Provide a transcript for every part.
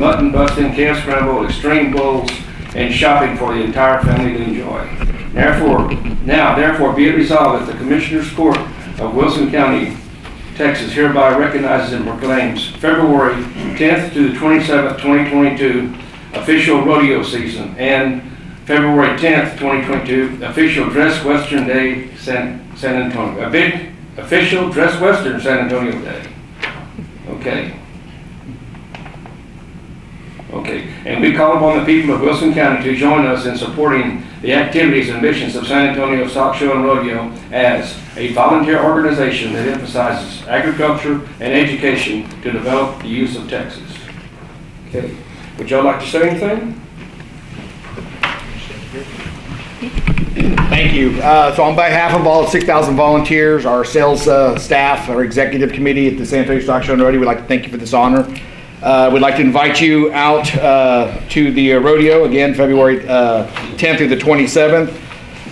mutton busting, calf scramble, extreme bowls, and shopping for the entire family to enjoy. Therefore, be it resolved that the Commissioners Court of Wilson County, Texas hereby recognizes and proclaims February 10th to the 27th, 2022 official rodeo season and February 10th, 2022 official Dress Western Day San Antonio. A big official Dress Western San Antonio Day. Okay, and we call upon the people of Wilson County to join us in supporting the activities and missions of San Antonio Stock Show and Rodeo as a volunteer organization that emphasizes agriculture and education to develop the use of Texas. Okay, would y'all like to say anything? Thank you. So on behalf of all 6,000 volunteers, our sales staff, our executive committee at the San Antonio Stock Show and Rodeo, we'd like to thank you for this honor. We'd like to invite you out to the rodeo again, February 10th through the 27th.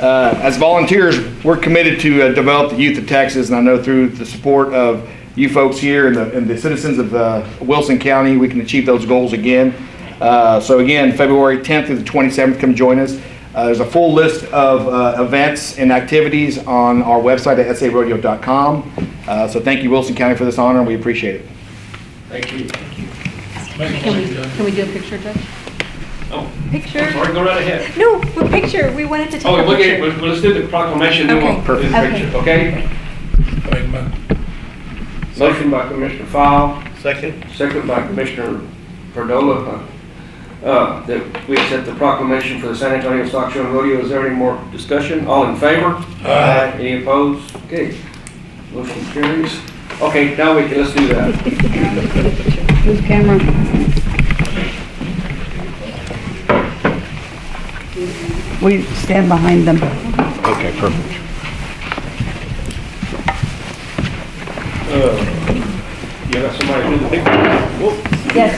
As volunteers, we're committed to develop the youth of Texas, and I know through the support of you folks here and the citizens of Wilson County, we can achieve those goals again. So again, February 10th through the 27th, come join us. There's a full list of events and activities on our website at sarodeo.com. So thank you, Wilson County, for this honor, and we appreciate it. Thank you. Can we do a picture, Judge? Oh, Picture? I'm sorry, go right ahead. No, a picture. We wanted to take Oh, a picture. let's do the proclamation, then we'll do the picture, okay? Motion by Commissioner Fowle. Second by Commissioner Perdola. That we accept the proclamation for the San Antonio Stock Show and Rodeo. Is there any more discussion? All in favor? Aye. Any opposed? Okay. Motion carries. Okay, now let's do that. Who's camera? We stand behind them. Okay, perfect. You got somebody do the picture? Whoa. Yes.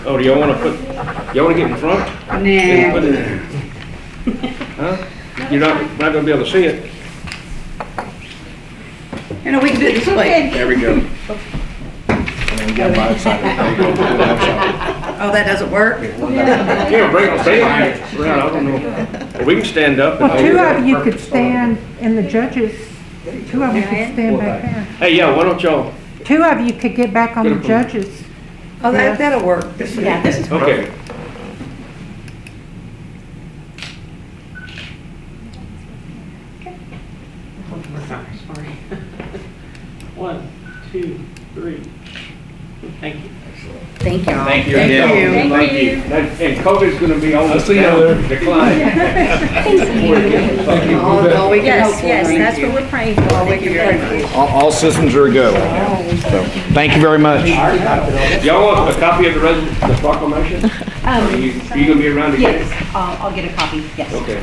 Oh, do y'all want to get in front? Nah. And put it, huh? You're not going to be able to see it. You know, we can do it this way. There we go. Oh, that doesn't work? Yeah, bring it, stand around, I don't know. Well, we can stand up. And Two of you could stand in the judges. Two of you could stand back there. Hey, yeah, why don't y'all? Two of you could get back on the judges. Oh, that'll work. Yeah, this is Okay. One, two, three. Thank you. Thank y'all. Thank you. Thank you. Thank you. And COVID's going to be on the decline. Oh, no, we can Yes, hope for yes, it. that's what we're praying for. Thank you very much. All systems are a go. So, thank you very much. Y'all want a copy of the proclamation? Are you going to be around to get it? Yes, I'll get a copy, yes. Okay.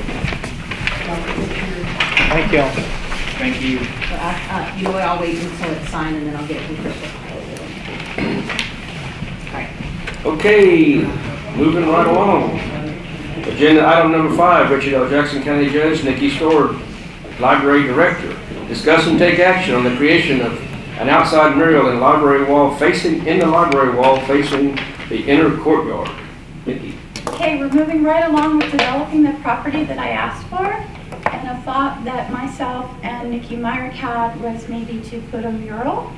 Thank you. Thank you. But you know what, I'll wait until it's signed and then I'll get it from Crystal. All right. Okay, moving right along. Agenda item number 5, Richard L. Jackson County Judge, Nikki Storr, Library Director. Discuss and take action on the creation of an outside mural in the library wall facing the inner courtyard. Nikki. Okay, we're moving right along with developing the property that I asked for. And a thought that myself and Nikki Meyer had was maybe to put a mural.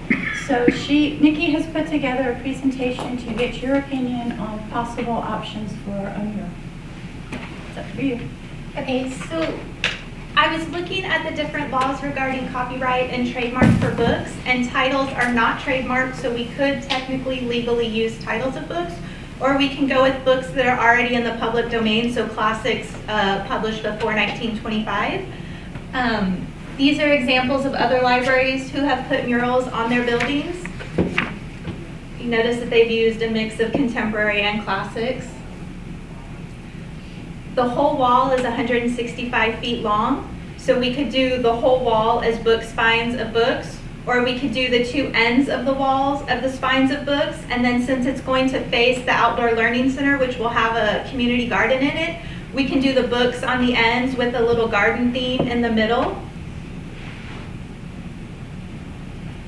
So Nikki has put together a presentation to get your opinion on possible options for a mural. It's up for you. Okay, so I was looking at the different laws regarding copyright and trademark for books, and titles are not trademarked, so we could technically legally use titles of books, or we can go with books that are already in the public domain, so classics published before 1925. These are examples of other libraries who have put murals on their buildings. You notice that they've used a mix of contemporary and classics. The whole wall is 165 feet long, so we could do the whole wall as book spines of books, or we could do the two ends of the walls of the spines of books, and then since it's going to face the outdoor learning center, which will have a community garden in it, We can do the books on the ends with a little garden theme in the middle.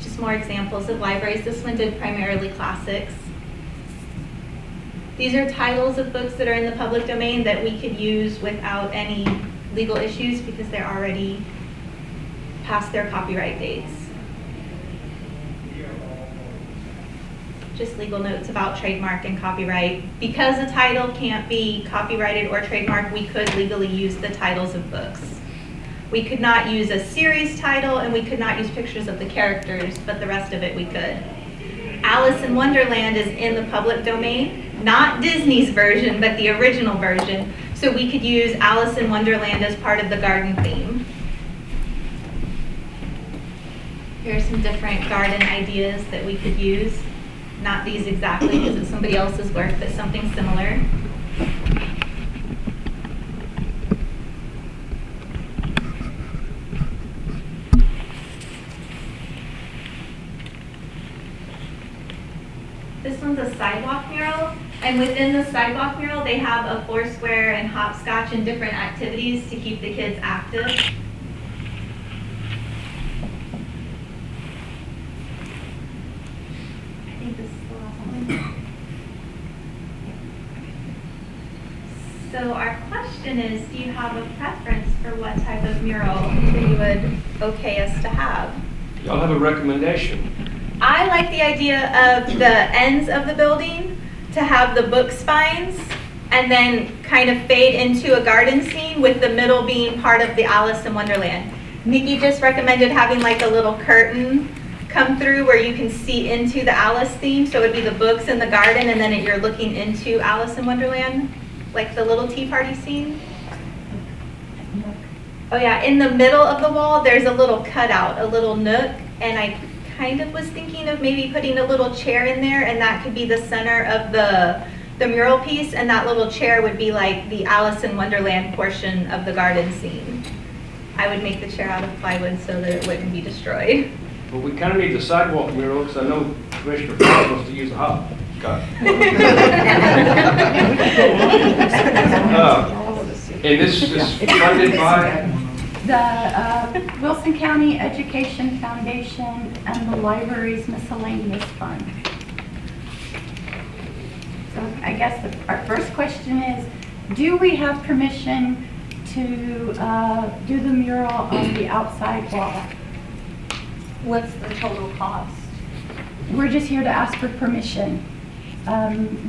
Just more examples of libraries. This one did primarily classics. These are titles of books that are in the public domain that we could use without any legal issues because they're already past their copyright dates. Just legal notes about trademark and copyright. Because a title can't be copyrighted or trademarked, we could legally use the titles of books. We could not use a series title and we could not use pictures of the characters, but the rest of it we could. Alice in Wonderland is in the public domain, not Disney's version, but the original version. So we could use Alice in Wonderland as part of the garden theme. Here are some different garden ideas that we could use. Not these exactly because it's somebody else's work, but something similar. This one's a sidewalk mural, and within the sidewalk mural, they have a foursquare and hopscotch and different activities to keep the kids active. I think this is the last one. So our question is, do you have a preference for what type of mural that you would okay us to have? Y'all have a recommendation? I like the idea of the ends of the building to have the book spines and then kind of fade into a garden scene with the middle being part of the Alice in Wonderland. Nikki just recommended having like a little curtain come through where you can see into the Alice theme. So it would be the books in the garden and then you're looking into Alice in Wonderland, like the little tea party scene. Oh yeah, in the middle of the wall, there's a little cutout, a little nook, and I kind of was thinking of maybe putting a little chair in there, and that could be the center of the mural piece, and that little chair would be like the Alice in Wonderland portion of the garden scene. I would make the chair out of plywood so that it wouldn't be destroyed. Well, we kind of need the sidewalk mural, because I know Commissioner Powell wants to use the hot. And this is funded by? The Wilson County Education Foundation and the library's Miscellaneous Fund. So I guess our first question is, do we have permission to do the mural on the outside wall? What's the total cost? We're just here to ask for permission.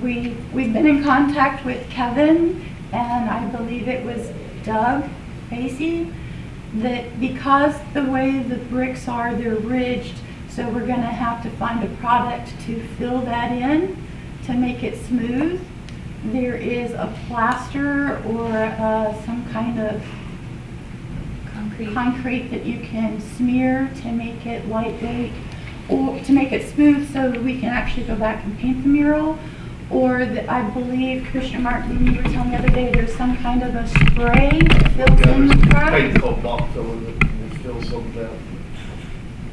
We've been in contact with Kevin, and I believe it was Doug Basie, that because the way the bricks are, they're ridged, so we're going to have to find a product to fill that in to make it smooth. There is a plaster or some kind of concrete that you can smear to make it lightweight or to make it smooth so that we can actually go back and paint the mural. Or I believe, Commissioner Martin, you were telling me the other day, there's some kind of a spray that fills in the product. Paint called block filler that fills some of that.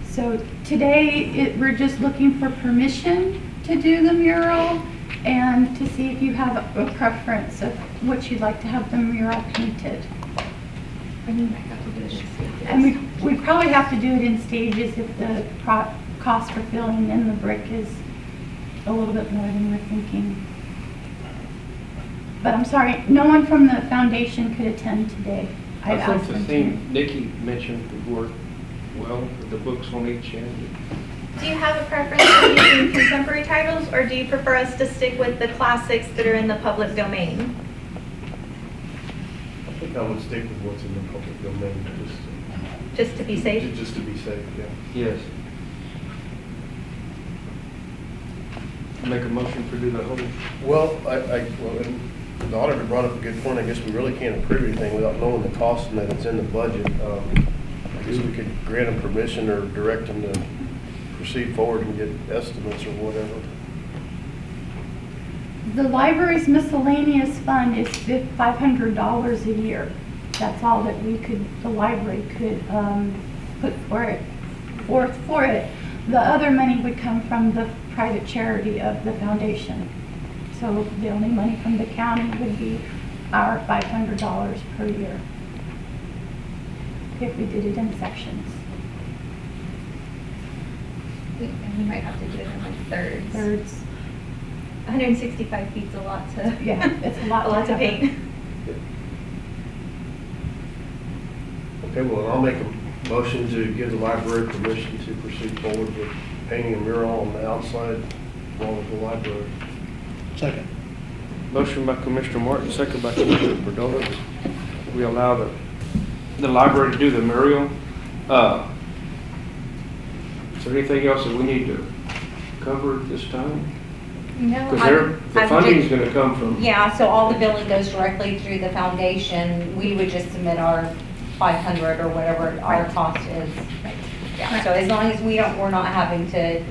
So today, we're just looking for permission to do the mural and to see if you have a preference of what you'd like to have the mural painted. And we probably have to do it in stages if the cost for filling in the brick is a little bit more than we're thinking. But I'm sorry, no one from the foundation could attend today. I think the theme Nikki mentioned would work well with the books on each end. Do you have a preference for using contemporary titles, or do you prefer us to stick with the classics that are in the public domain? I think I would stick with what's in the public domain, Just to be safe? just to be safe, yeah. Yes. Make a motion for do the whole. Well, and the auditor brought up a good point. I guess we really can't approve anything without knowing the cost and that it's in the budget. I guess we could grant them permission or direct them to proceed forward and get estimates or whatever. The library's miscellaneous fund is $500 a year. That's all that the library could put forth for it. The other money would come from the private charity of the foundation. So the only money from the county would be our $500 per year if we did it in sections. And we might have to do it in like thirds. Thirds, 165 feet's a lot to. yeah, it's a lot. A lot to cover. paint. Okay, well, I'll make a motion to give the library permission to proceed forward with painting a mural on the outside wall of the library. Second. Motion by Commissioner Martin, second by Commissioner Berdova. We allow the library to do the mural. Is there anything else that we need to cover at this time? No, Because the funding's gonna come from. Yeah, so all the billing goes directly through the foundation. We would just submit our 500 or whatever our cost is. Yeah, so as long as we're not having to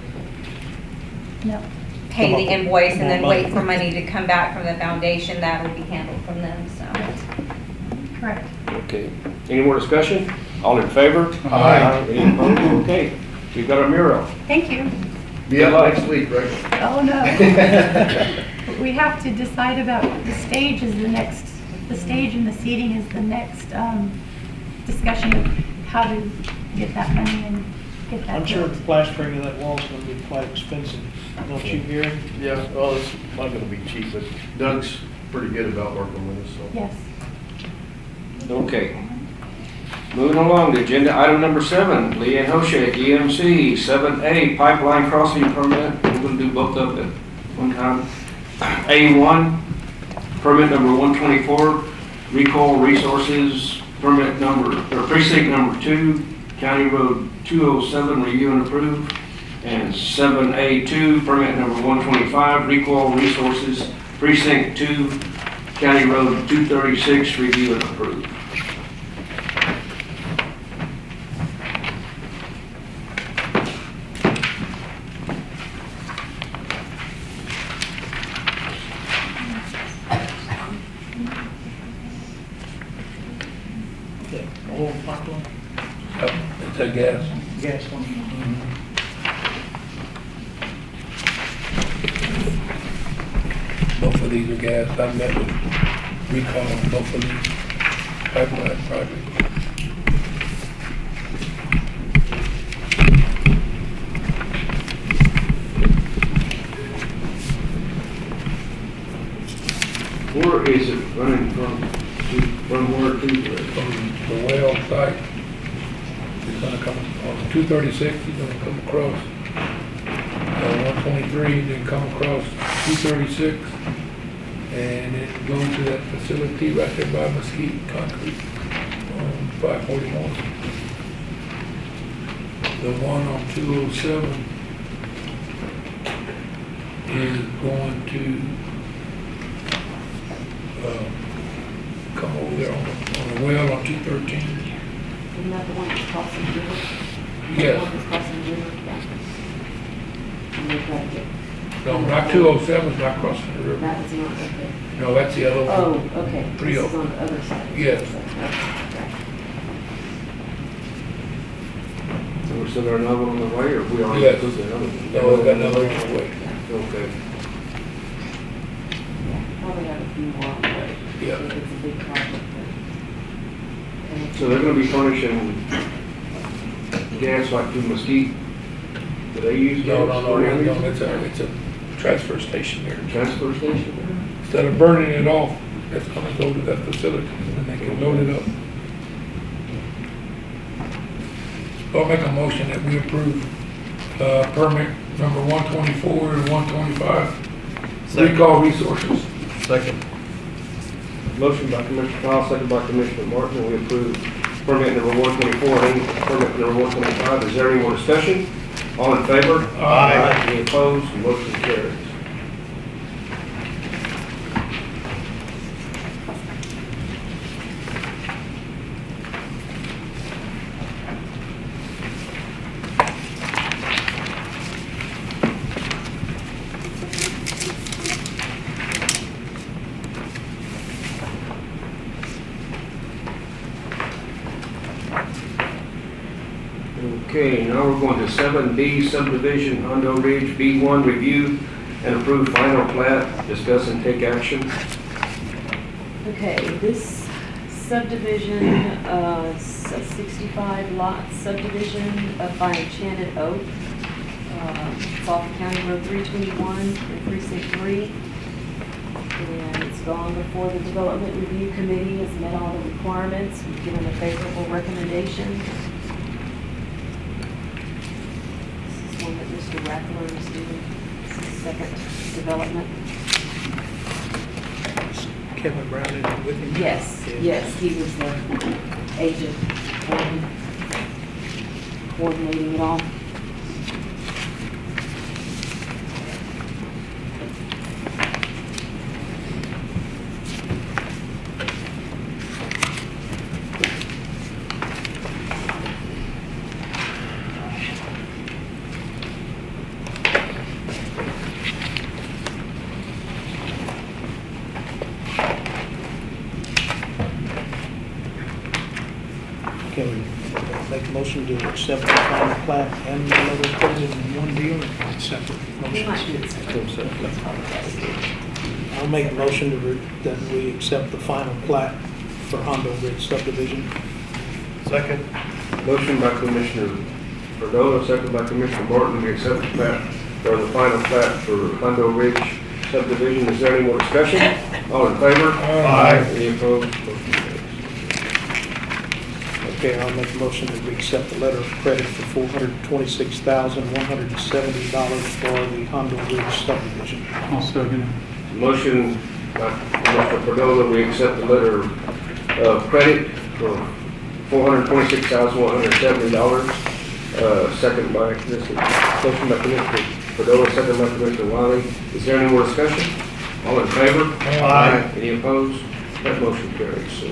No, pay the invoice and then wait for money to come back from the foundation, that would be handled from them, so. correct. Okay. Any more discussion? All in favor? Aye. Any opposed? Okay. We've got a mural. Thank you. Be up next week, right? Oh, no. We have to decide about the stage the stage and the seating is the next discussion of how to get that money and get that I'm sure built. the plastering of that wall is gonna be quite expensive, don't you, Gary? Yeah, well, it's not gonna be cheap, but Doug's pretty good about working with us, so. Yes. Okay. Moving along to agenda item number 7, Leanne Hoshea, EMC, 7A, pipeline crossing permit. We're going to do both of it at one time. A1, permit number 124, Recall Resources, permit number, or precinct number 2, County Road 207, review and approve. And 7A2, permit number 125, Recall Resources, precinct 2, County Road 236, review and approve. The old pipeline, It's a gas. gas one. Both of these are gas. I met with recall on both of these pipeline projects. Where is it running from where to where? From the well site, it's gonna come on 236, he's gonna come across 123, then come across 236, and it goes to that facility right there by Mesquite Concrete on 541. The one on 207 is going to come over there on the well on 213. Isn't that the one that's crossing the river? Yes. The one that's crossing the river? Yeah. And they've got to get, No, not 207 is not crossing the river. that is not, okay. No, that's the other one. Oh, okay. This is 3-0. on the other side. Yes. Okay. So we're still there another one on the way, or we already Yes. put the other one? No, we've got another one on the way. Okay. Probably have a few more on the way. Yeah. If it's a big project. So they're gonna be furnishing gas like through Mesquite? Do they use No, gas? it's a transfer station there. Transfer station? Instead of burning it off, it's gonna go to that facility, and they can load it up. I'll make a motion that we approve, permit number 124 and 125, recall resources. Second. Motion by Commissioner Powell, second by Commissioner Martin, we approve permit number 124 and permit number 125. Is there any more discussion? All in favor? Aye. Any opposed? Motion carries. Okay, now we're going to 7B subdivision, Hondo Ridge, B1 review and approve final plat, discuss and take action. Okay, this subdivision, a 65 lot subdivision up by Enchanted Oak. It's off County Road 321 in Precinct 3. And it's gone before the Development Review Committee, has met all the requirements, we've given a favorable recommendation. This is one that Mr. Rackler is doing, it's his second development. Kevin Brown in it with him? Yes, yes, he was the agent coordinating it all. Can we make a motion to accept the final plat and the letter of credit in one deal, or separate We might do motions? it. I'll make a motion that we accept the final plat for Hondo Ridge subdivision. Second. Motion by Commissioner Perdomo, second by Commissioner Morton, we accept the plat, or the final plat for Hondo Ridge subdivision. Is there any more discussion? All in favor? Aye. Any opposed? Motion carries. Okay, I'll make a motion that we accept the letter of credit for $426,170 for the Hondo Ridge subdivision. I'll second Motion by Commissioner Perdomo, we accept the letter of credit for $426,170. Second by Commissioner, motion by Commissioner Perdomo, second by Commissioner Wiley. Is there any more discussion? All in favor? Aye. Any opposed? That motion carries. So,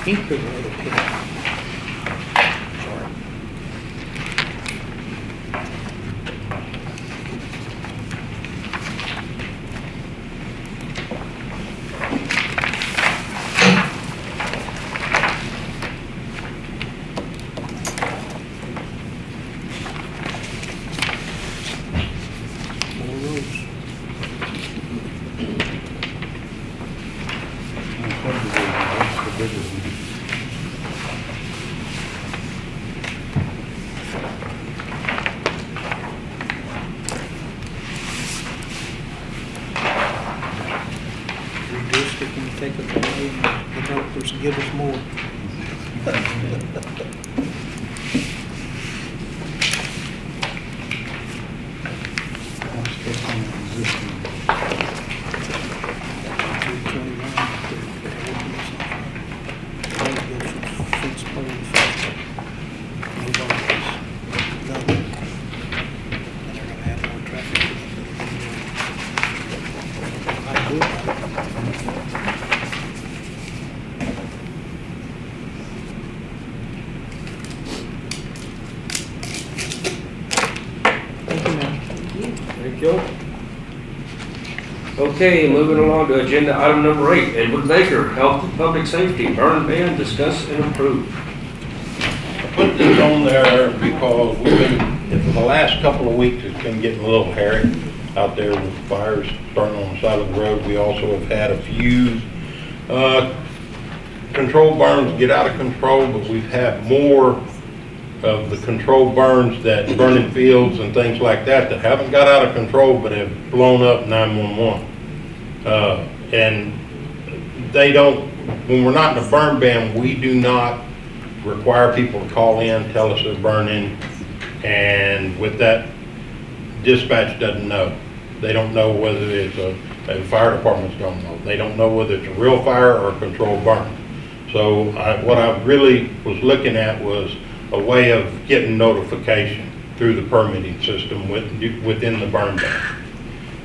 Ink or the other pen? Sorry. More roads. Redistrict and take it away and the developers give us more. thank you. Okay, moving along to agenda item number 8, Edward Baker, Health and Public Safety, burn ban, discuss and approve. I put this on there because we've been, for the last couple of weeks, it's been getting a little hairy out there with fires starting on the side of the road. We also have had a few controlled burns get out of control, but we've had more of the controlled burns that burn in fields and things like that that haven't got out of control but have blown up 911. And they don't, when we're not in a burn ban, we do not require people to call in, tell us they're burning, and with that, dispatch doesn't know. They don't know whether it's a fire departments don't know. They don't know whether it's a real fire or a controlled burn. So what I really was looking at was a way of getting notification through the permitting system within the burn ban.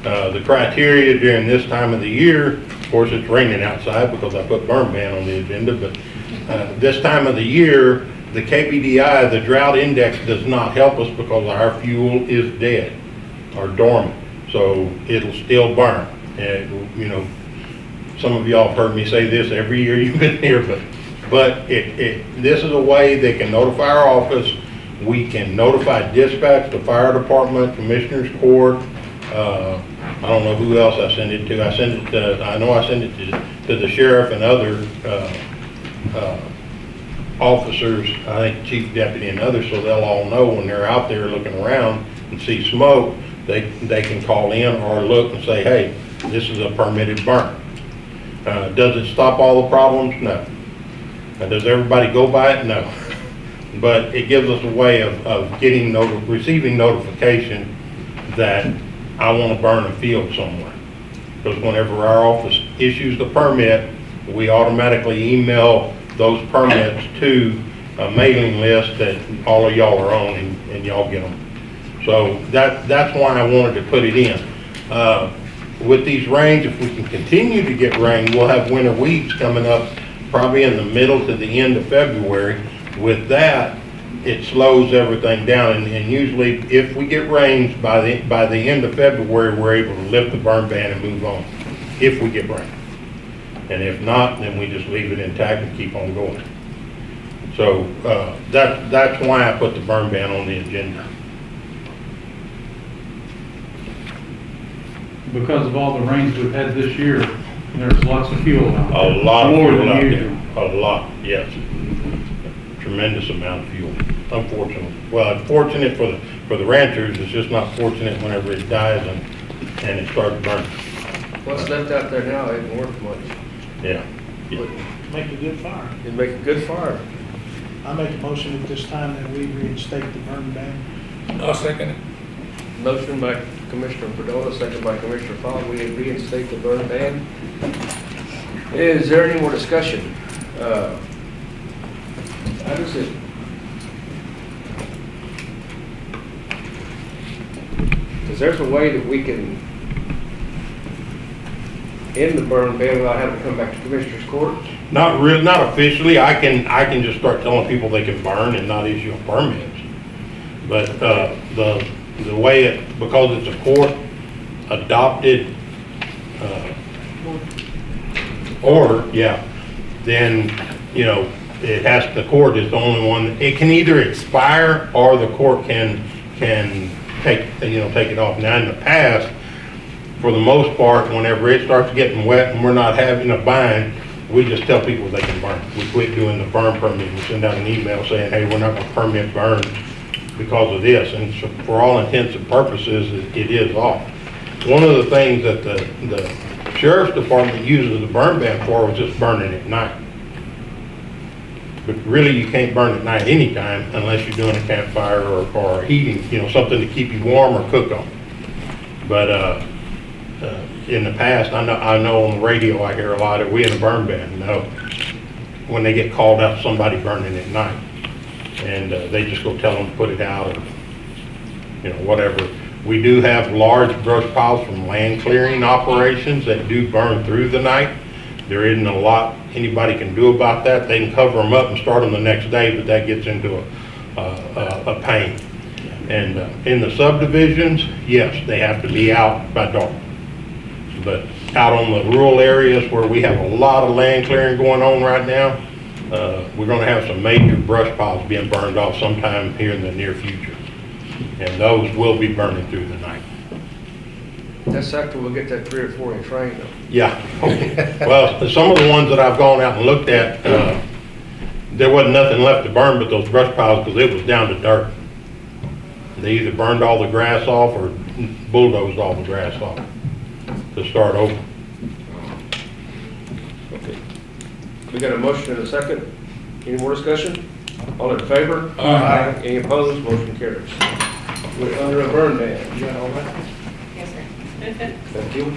The criteria during this time of the year, of course it's raining outside because I put burn ban on the agenda, but this time of the year, the KBDI, the drought index, does not help us because our fuel is dead or dormant, so it'll still burn. You know, some of y'all have heard me say this every year you've been here, but this is a way they can notify our office. We can notify dispatch, the fire department, commissioner's court. I don't know who else I send it to. I know I send it to the sheriff and other officers, I think chief deputy and others, so they'll all know when they're out there looking around and see smoke, they can call in or look and say, hey, this is a permitted burn. Does it stop all the problems? No. Does everybody go by it? No. But it gives us a way of receiving notification that I want to burn a field somewhere. Because whenever our office issues the permit, we automatically email those permits to a mailing list that all of y'all are on, and y'all get them. So that's why I wanted to put it in. With these rains, if we can continue to get rain, we'll have winter weeds coming up probably in the middle to the end of February. With that, it slows everything down, and usually if we get rains by the end of February, we're able to lift the burn ban and move on, if we get rain. And if not, then we just leave it intact and keep on going. So that's why I put the burn ban on the agenda. Because of all the rains we've had this year, there's lots of fuel out there. A lot of More fuel than out usual. there. A lot, yes. Tremendous amount of fuel, unfortunately. Well, it's fortunate for the ranchers, it's just not fortunate whenever it dies and it starts burning. What's left out there now isn't worth much. Yeah. Make a good fire. It'd make a good fire. I make a motion at this time that we reinstate the burn ban. I'll second it. Motion by Commissioner Perdola, second by Commissioner Fogg. We reinstate the burn ban. Is there any more discussion? How does it? Because there's a way that we can end the burn ban without having to come back to Commissioner's Court. Not officially. I can just start telling people they can burn and not issue permits. But the way because it's a court adopted order, yeah, then the court is the only one. It can either expire or the court can take it off. Now in the past, for the most part, whenever it starts getting wet and we're not having a bind, we just tell people they can burn. We quit doing the burn permit. We send out an email saying, hey, we're not going to permit burns because of this. And so for all intents and purposes, it is off. One of the things that the sheriff's department uses the burn ban for was just burning at night. But really, you can't burn at night anytime unless you're doing a campfire or heating, something to keep you warm or cook on. But in the past, I know on the radio I hear a lot of, we in a burn ban. No. When they get called out, somebody burning at night. And they just go tell them to put it out or, whatever. We do have large brush piles from land clearing operations that do burn through the night. There isn't a lot anybody can do about that. They can cover them up and start them the next day, but that gets into a pain. And in the subdivisions, yes, they have to be out by dark. But out on the rural areas where we have a lot of land clearing going on right now, we're going to have some major brush piles being burned off sometime here in the near future. And those will be burning through the night. That's after we'll get that 3 or 4 inch rain though. Yeah. Well, some of the ones that I've gone out and looked at, there wasn't nothing left to burn but those brush piles because it was down to dirt. They either burned all the grass off or bulldozed all the grass off to start over. Okay. We got a motion and a second. Any more discussion? All in favor? Aye. Any opposed? Motion carries. We're under a burn ban. You got all that? Yes, sir. Thank you.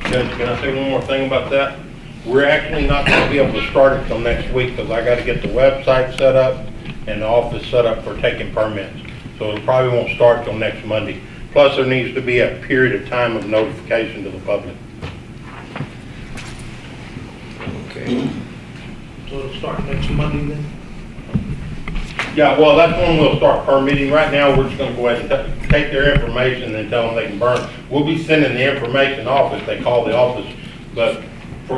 Judge, can I say one more thing about that? We're actually not going to be able to start it till next week because I got to get the website set up and the office set up for taking permits. So it probably won't start till next Monday. Plus, there needs to be a period of time of notification to the public. Okay. So it'll start next Monday then? Yeah, well, that's when we'll start permitting. Right now, we're just gonna go ahead and take their information and tell them they can burn. We'll be sending the information off if they call the office, but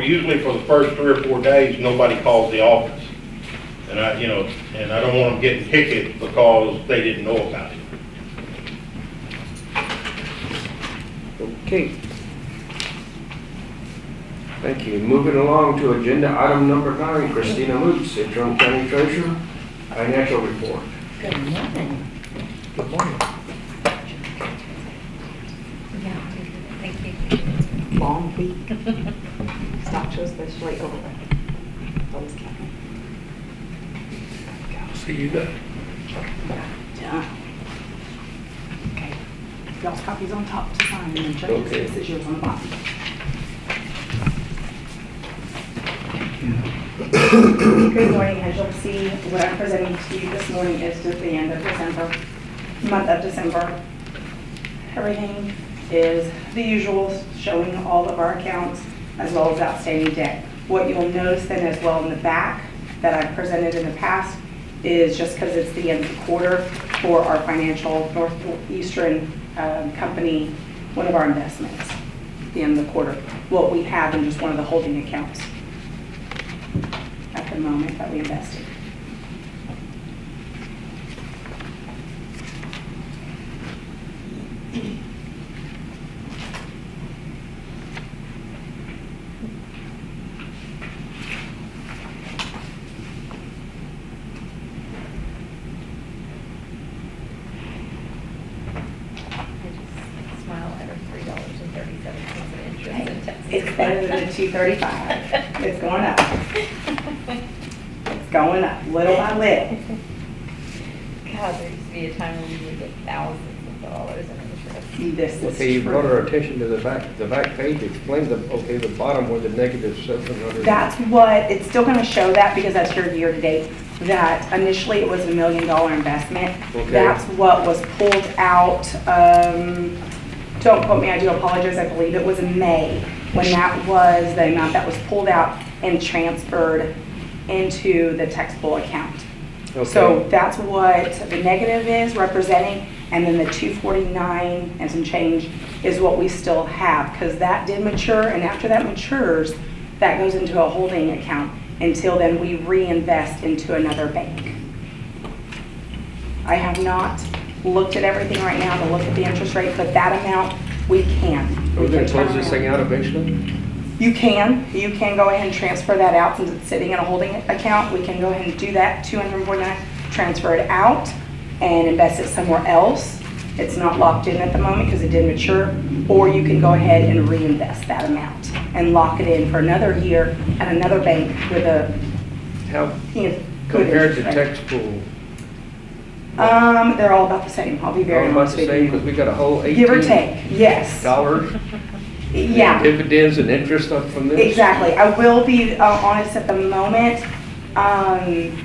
usually for the first 3 or 4 days, nobody calls the office. And I don't want them getting tickets because they didn't know about it. Okay. Thank you. Moving along to agenda item number 9, Christina Lutz, interim county treasurer, financial report. Good morning. Good morning. Yeah, thank you. Long week. Stock shows especially over. Always counting. See you there. Done. Okay. Y'all's copies on top to sign, and then judges, Okay. this is yours on the bottom. Good morning. As you'll see, what I'm presenting to you this morning is just the end of December, month of December. Everything is the usual, showing all of our accounts as well as outstanding debt. What you'll notice then as well in the back that I've presented in the past is just because it's the end of the quarter for our financial Northeastern company, one of our investments, the end of the quarter, what we have in just one of the holding accounts at the moment that we invested. Smile at our $3.37 of interest in Texas. It's better than the 235. It's going up. It's going up, little by little. God, there used to be a time when we would get thousands of dollars in interest. This is Okay, you brought true. our attention to the back page. Explain the bottom where the negative 700. That's what, it's still gonna show that because that's your year-to-date. That initially it was $1 million investment. Okay. That's what was pulled out, don't quote me, I do apologize, I believe it was in May, when that was the amount that was pulled out and transferred into the taxable account. Okay. So that's what the negative is representing, and then the 249 and some change is what we still have, because that did mature, and after that matures, that goes into a holding account. Until then, we reinvest into another bank. I have not looked at everything right now to look at the interest rate, but that amount, we can. Are we going to can close turn this around. thing out eventually? You can go ahead and transfer that out since it's sitting in a holding account. We can go ahead and do that, 249, transfer it out and invest it somewhere else. It's not locked in at the moment because it didn't mature. Or you can go ahead and reinvest that amount and lock it in for another year at another bank with a, How, good compared to interest rate. tax pool? They're all about the same. I'll be very All about honest the with same, because you. we got a whole Give or take, yes. $18 Yeah. dividends and interest up from this? Exactly. I will be honest at the moment.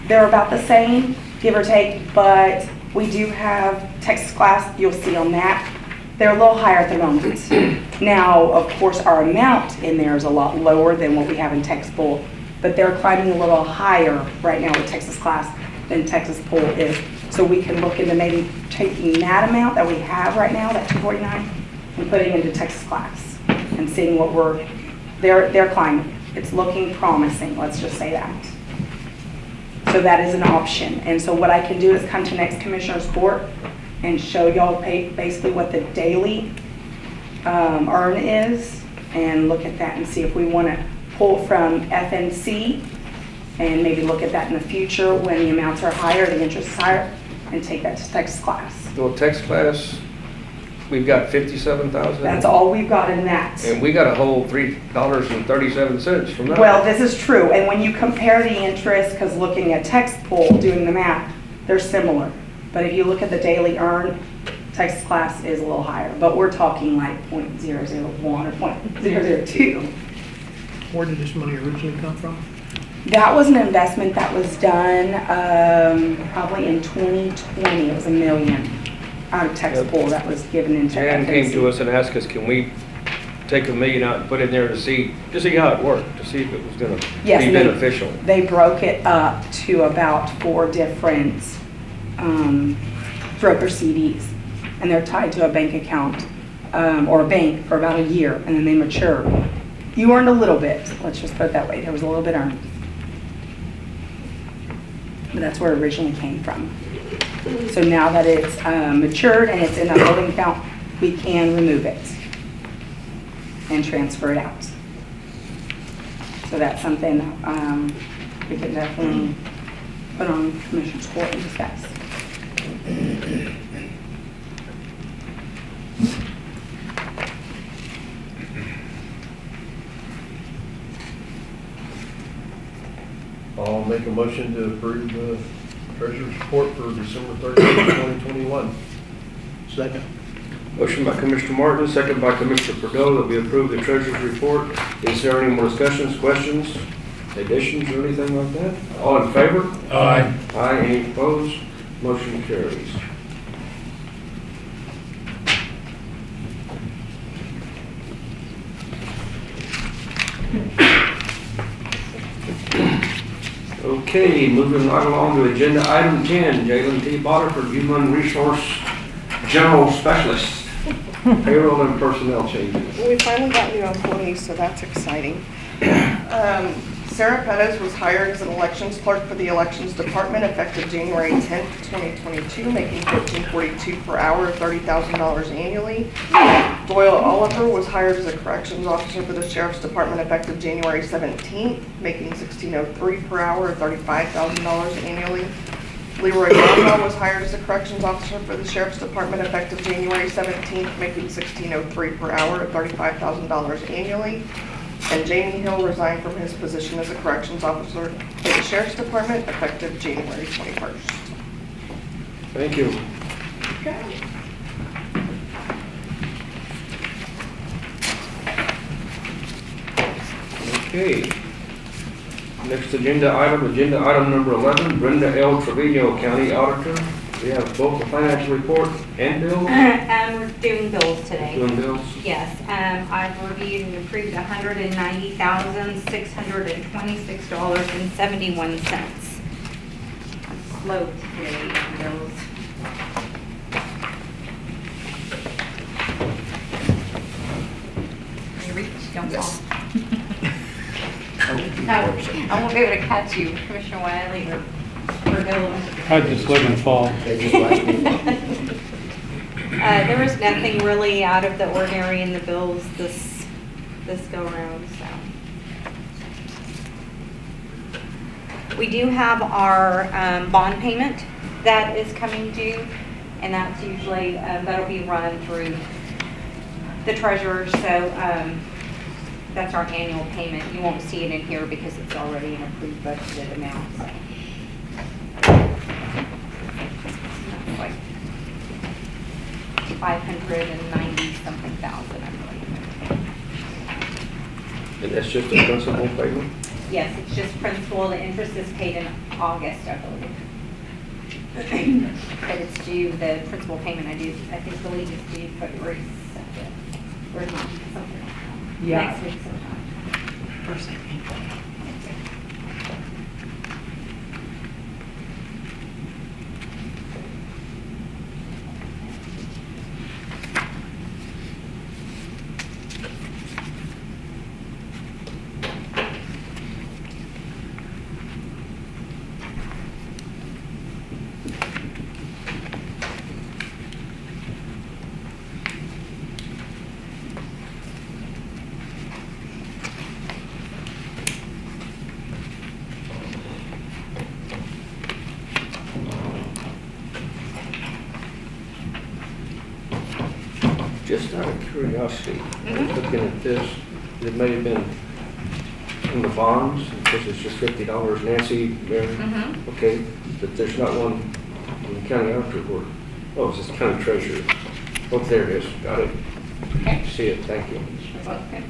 They're about the same, give or take, but we do have Texas class, you'll see on that. They're a little higher at the moment. Now, of course, our amount in there is a lot lower than what we have in Texas Pool, but they're climbing a little higher right now with Texas class than Texas Pool is. So we can look into maybe taking that amount that we have right now, that 249, and putting into Texas class and seeing what they're climbing. It's looking promising, let's just say that. So that is an option. And so what I can do is come to next Commissioner's Court and show y'all basically what the daily earn is and look at that and see if we want to pull from FNC and maybe look at that in the future when the amounts are higher, the interest is higher, and take that to Texas class. Well, tax class, we've got 57,000. That's all we've got in that. And we got a whole $3.37 from that. Well, this is true, and when you compare the interest, because looking at Texas Pool, doing the math, they're similar. But if you look at the daily earn, Texas class is a little higher, but we're talking like 0.001 or 0.002. Where did this money originally come from? That was an investment that was done probably in 2020. It was $1 million out of tax pool that was given into Jan came to FNC. us and asked us, can we take $1 million out and put it in there to see how it worked, to see if it was gonna Yes, be and beneficial. They broke it up to about 4 different broker CDs, and they're tied to a bank account or a bank for about a year, and then they mature. You earned a little bit, let's just put it that way. There was a little bit earned. But that's where it originally came from. So now that it's matured and it's in that holding account, we can remove it and transfer it out. So that's something we can definitely put on Commissioner's Court and discuss. I'll make a motion to approve the treasurer's report for December 31st, 2021. Second. Motion by Commissioner Martin, second by Commissioner Perdue, that we approve the treasurer's report. Is there any more discussions, questions, additions, or anything like that? All in favor? Aye. Aye, any opposed? Motion carries. Okay, moving right along to agenda item 10, Jalen T. Botter, Human Resource General Specialist, payroll and personnel changes. We finally got new employees, so that's exciting. Sarah Pettis was hired as an elections clerk for the Elections Department effective January 10th, 2022, making $14.42 per hour, $30,000 annually. Doyle Oliver was hired as a corrections officer for the Sheriff's Department effective January 17th, making $16.03 per hour, $35,000 annually. Leroy Brownwell was hired as a corrections officer for the Sheriff's Department effective January 17th, making $16.03 per hour, $35,000 annually. And Jamie Hill resigned from his position as a corrections officer for the Sheriff's Department effective January 21st. Thank you. Okay. Next agenda item number 11, Brenda L. Trevino, County Auditor. We have both the financial report and bills. We're doing bills today. Doing bills. Yes, I've reviewed and approved $190,626.71. I'm slow today on bills. You reach, don't fall. I won't be able to catch you, Commissioner Wiley or Bill. I'd just let them fall. There was nothing really out of the ordinary in the bills this go around, so. We do have our bond payment that is coming due, and that's usually, that'll be run through the treasurer, so that's our annual payment. You won't see it in here because it's already an approved budgeted amount, so. That's like 590-something thousand, I believe. And that's just a principal payment? Yes, it's just principal. The interest is paid in August, I believe. But it's due, the principal payment I believe is due February 2nd. Or not, something like that. Yeah. Next week sometime. First, Just out of curiosity, looking at this, it may have been in the bonds, because it's just $50. Nancy, Mary? Okay, but there's not one in the county auditor report. Oh, it's just county treasurer. Oh, there it is. Got it. Okay. See it. Thank you. Okay.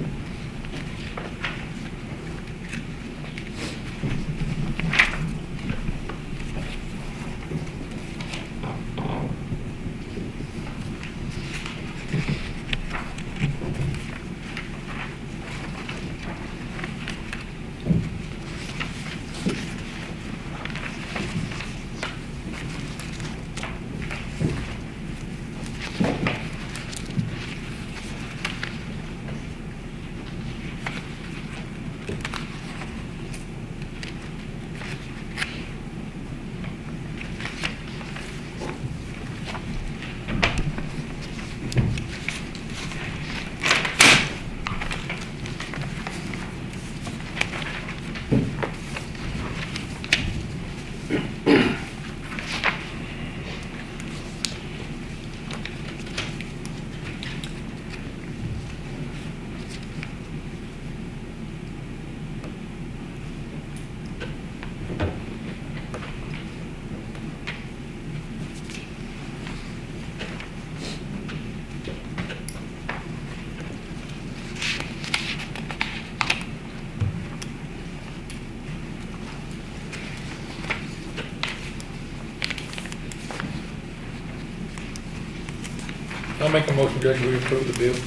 I'll make a motion, Judge, we approve the bills.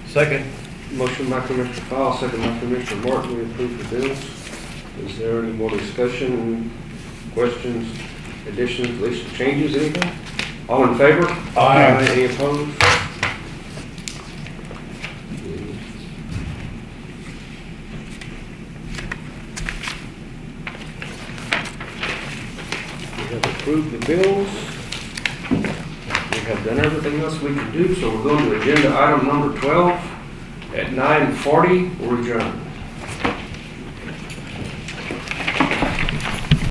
Second. Motion by Commissioner Fowle, second by Commissioner Martin, we approve the bills. Is there any more discussion, questions, additions, deletions, changes, anything? All in favor? Aye. Any opposed? We have approved the bills. We have done everything else we can do, so we're going to agenda item number 12 at 9:40. We're adjourned.